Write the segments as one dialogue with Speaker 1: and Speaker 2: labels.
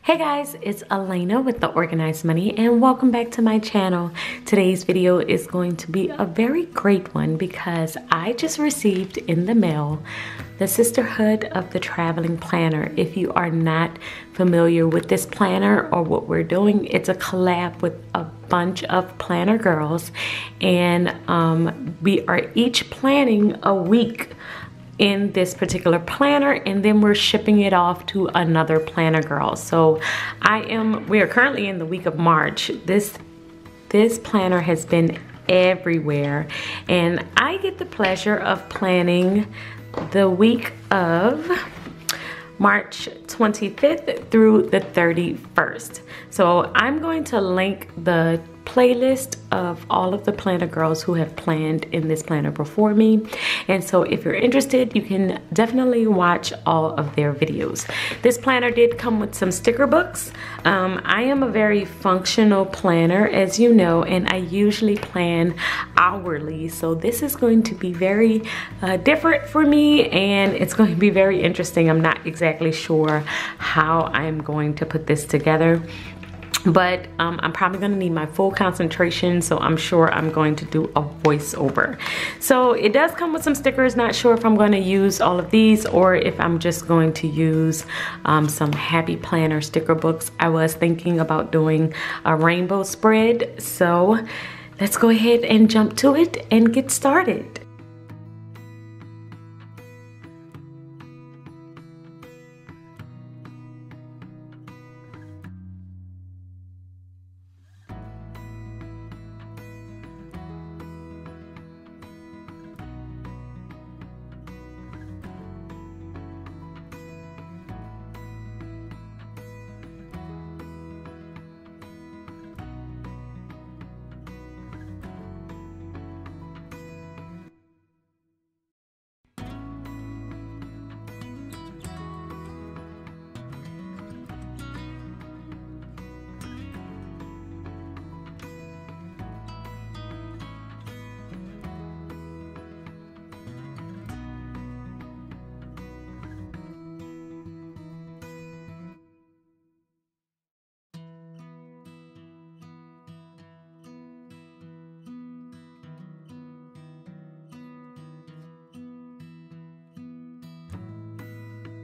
Speaker 1: Hey guys, it's Alaina with The Organized Money and welcome back to my channel. Today's video is going to be a very great one because I just received in the mail the Sisterhood of the Traveling Planner. If you are not familiar with this planner or what we're doing, it's a collab with a bunch of planner girls, and we are each planning a week in this particular planner, and then we're shipping it off to another planner girl. So we are currently in the week of March. This planner has been everywhere, and I get the pleasure of planning the week of March 25th through the 31st. So I'm going to link the playlist of all of the planner girls who have planned in this planner before me, and so if you're interested, you can definitely watch all of their videos. This planner did come with some sticker books. I am a very functional planner, as you know, and I usually plan hourly, so this is going to be very different for me, and it's going to be very interesting. I'm not exactly sure how I'm going to put this together, but I'm probably gonna need my full concentration, so I'm sure I'm going to do a voiceover. So it does come with some stickers. Not sure if I'm going to use all of these or if I'm just going to use some Happy Planner sticker books. I was thinking about doing a rainbow spread, so let's go ahead and jump to it and get started.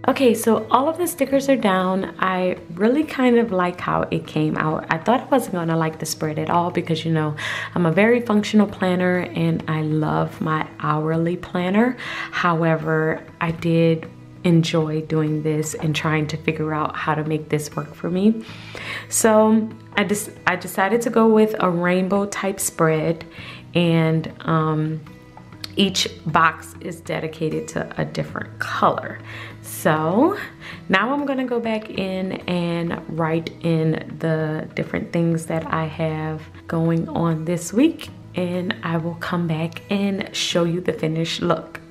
Speaker 1: Okay, so all of the stickers are down. I really kind of like how it came out. I thought I wasn't gonna like the spread at all because, you know, I'm a very functional planner and I love my hourly planner. However, I did enjoy doing this and trying to figure out how to make this work for me. So I decided to go with a rainbow type spread, and each box is dedicated to a different color. So now I'm gonna go back in and write in the different things that I have going on this week, and I will come back and show you the finished look.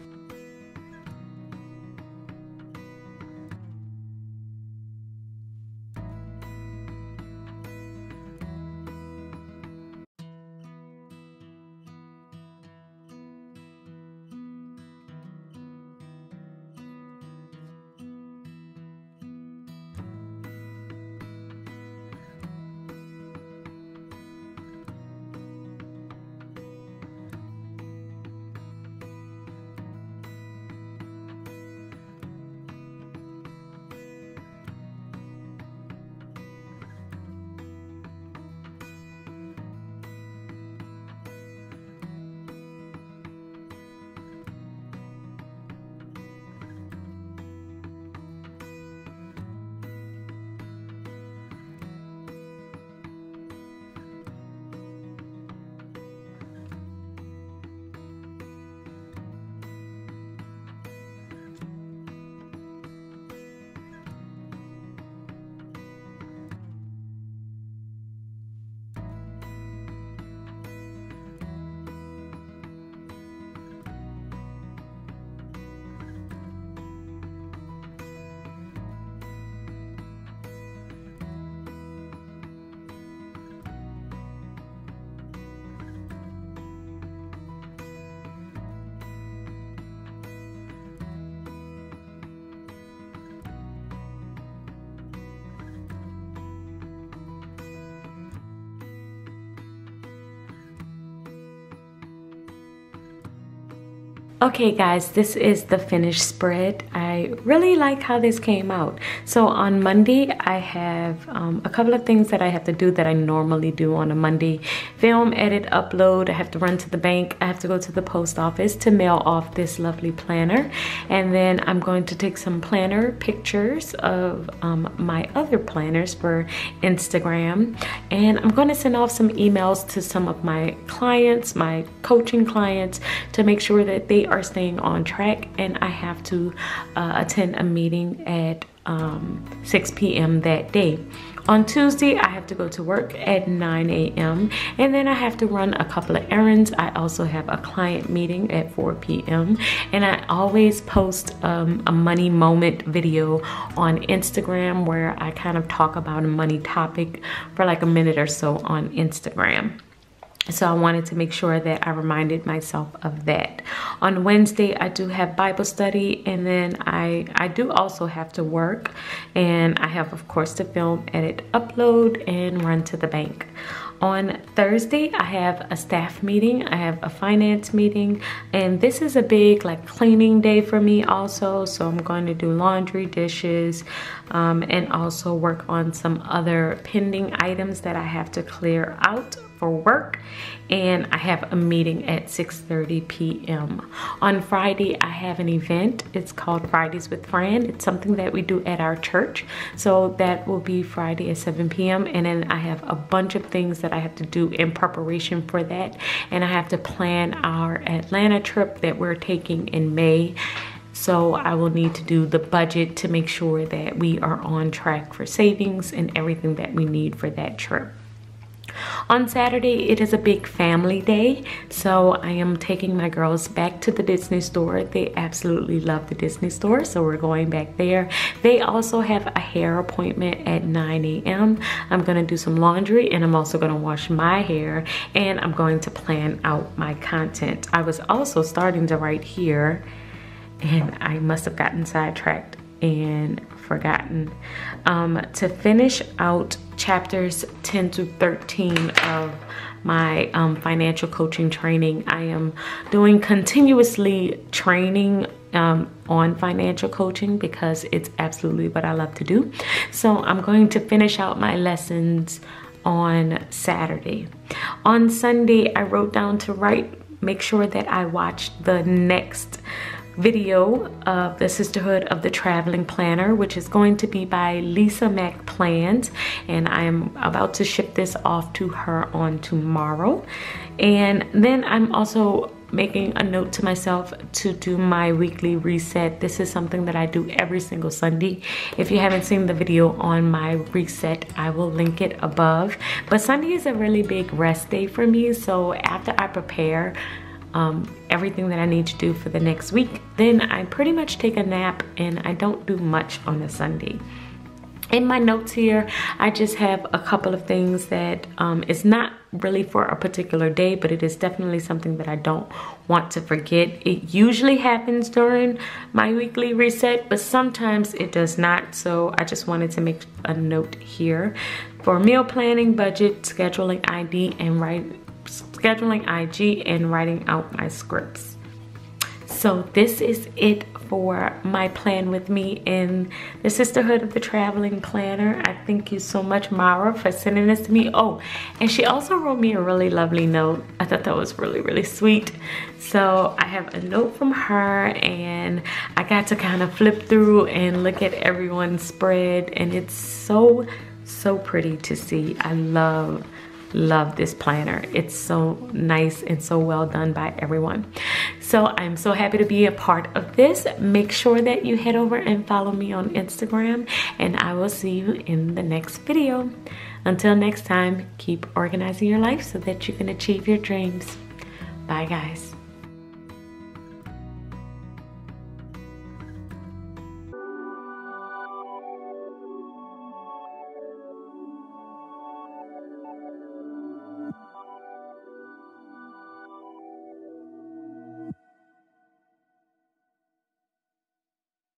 Speaker 1: Okay guys, this is the finished spread. I really like how this came out. So on Monday, I have a couple of things that I have to do that I normally do on a Monday. Film, edit, upload. I have to run to the bank. I have to go to the post office to mail off this lovely planner. And then I'm going to take some planner pictures of my other planners for Instagram. And I'm going to send off some emails to some of my clients, my coaching clients, to make sure that they are staying on track. And I have to attend a meeting at 6 p.m. that day. On Tuesday, I have to go to work at 9 a.m. and then I have to run a couple of errands. I also have a client meeting at 4 p.m. and I always post a money moment video on Instagram where I kind of talk about a money topic for like a minute or so on Instagram. So I wanted to make sure that I reminded myself of that. On Wednesday, I do have Bible study, and then I do also have to work, and I have, of course, to film, edit, upload, and run to the bank. On Thursday, I have a staff meeting. I have a finance meeting, and this is a big like cleaning day for me also. So I'm going to do laundry, dishes, and also work on some other pending items that I have to clear out for work. And I have a meeting at 6:30 p.m. On Friday, I have an event. It's called Fridays with Fran. It's something that we do at our church. So that will be Friday at 7 p.m. And then I have a bunch of things that I have to do in preparation for that. And I have to plan our Atlanta trip that we're taking in May. So I will need to do the budget to make sure that we are on track for savings and everything that we need for that trip. On Saturday, it is a big family day, so I am taking my girls back to the Disney store. They absolutely love the Disney store, so we're going back there. They also have a hair appointment at 9 a.m. I'm going to do some laundry, and I'm also going to wash my hair, and I'm going to plan out my content. I was also starting to write here, and I must have gotten sidetracked and forgotten to finish out chapters 10 to 13 of my financial coaching training. I am doing continuously training on financial coaching because it's absolutely what I love to do. So I'm going to finish out my lessons on Saturday. On Sunday, I wrote down to make sure that I watched the next video of the Sisterhood of the Traveling Planner, which is going to be by Lisa Mac Plans, and I am about to ship this off to her on tomorrow. And then I'm also making a note to myself to do my weekly reset. This is something that I do every single Sunday. If you haven't seen the video on my reset, I will link it above. But Sunday is a really big rest day for me, so after I prepare everything that I need to do for the next week, then I pretty much take a nap and I don't do much on a Sunday. In my notes here, I just have a couple of things that is not really for a particular day, but it is definitely something that I don't want to forget. It usually happens during my weekly reset, but sometimes it does not. So I just wanted to make a note here for meal planning, budget, scheduling IG, and writing out my scripts. So this is it for my plan with me in the Sisterhood of the Traveling Planner. I thank you so much, Mara, for sending this to me. Oh, and she also wrote me a really lovely note. I thought that was really, really sweet. So I have a note from her, and I got to kind of flip through and look at everyone's spread, and it's so pretty to see. I love this planner. It's so nice and so well done by everyone. So I'm so happy to be a part of this. Make sure that you head over and follow me on Instagram, and I will see you in the next video. Until next time, keep organizing your life so that you can achieve your dreams. Bye guys.